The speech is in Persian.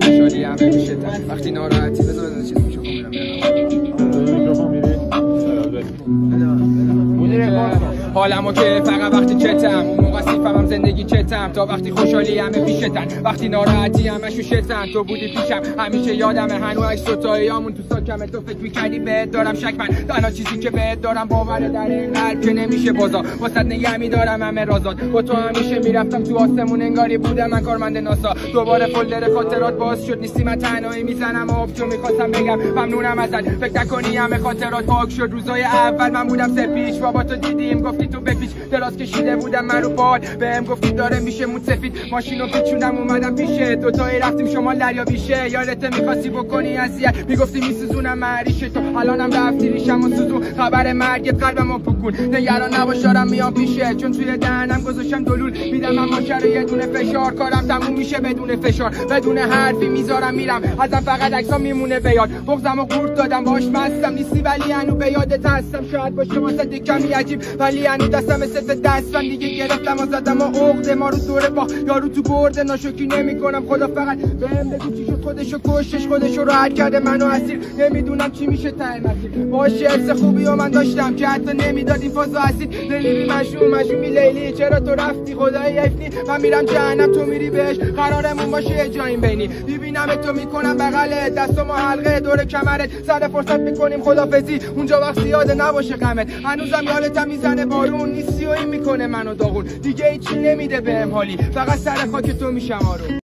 خوشحالی همه میشه وقتی ناراحتی بذار چیز میشه حالمو که فقط وقتی چتم اون موقع سیفمم زندگی چتم تا وقتی خوشحالی همه پیشتن وقتی ناراحتی همه شوشتن تو بودی پیشم همیشه یادمه هنوز عکس و تاییامون تو ساکمه تو فکر میکردی بهت دارم شک من تنها چیزی که بهت دارم باور در این قلب که نمیشه بازار واسط نگه میدارم همه رازات با تو همیشه میرفتم تو آسمون انگاری بودم من کارمند ناسا دوباره فولدر خاطرات باز شد نیستی من تنهایی میزنم آب تو میخواستم بگم ممنونم ازت فکر نکنی همه خاطرات پاک شد روزای اول من بودم سپیچ بابا تو دیدیم گفتی تو بپیچ دراز کشیده بودم من رو پاد بهم گفتی داره میشه مون سفید ماشینو پیچوندم اومدم پیشه دو تایی رفتیم شمال دریا بیشه یادت میخواستی بکنی اذیت میگفتی میسوزونم معریشه تو الانم رفتی ریشم و سوزون خبر مرگت قلبمو پکون نگران نباش دارم میام پیشه چون توی دهنم گذاشتم دلول میدم اما چرا یه دونه فشار کارم تموم میشه بدون فشار بدون حرفی میذارم میرم ازم فقط عکسا میمونه به یاد بغضمو قورت دادم باش مستم نیستی ولی هنو به یادت هستم شاید باشه واسه کمی عجیب ولی هنو دستم مثل دستم دیگه گرفتم و زدم و عقده ما رو دور با یارو تو برده ناشکری نمیکنم خدا فقط بهم بگو چی شد خودشو کشش خودشو راحت کرده منو اسیر نمیدونم چی میشه ته مسیر باشه حس خوبی و من داشتم که حتی نمیداد این فازو اسید لیلی مشومی لیلی چرا تو رفتی خدای افنی من میرم جهنم تو میری بهش قرارمون باشه یه جاییم بینی ببینم تو میکنم بغلت دستمو حلقه دور کمرت سر فرصت میکنیم خدافظی اونجا وقت یاد نباشه غمت هنوزم یادتم میزنه بارون نیستی و این میکنه منو داغون دیگه هیچی نمیده بهم حالی فقط سر خاک تو میشم آروم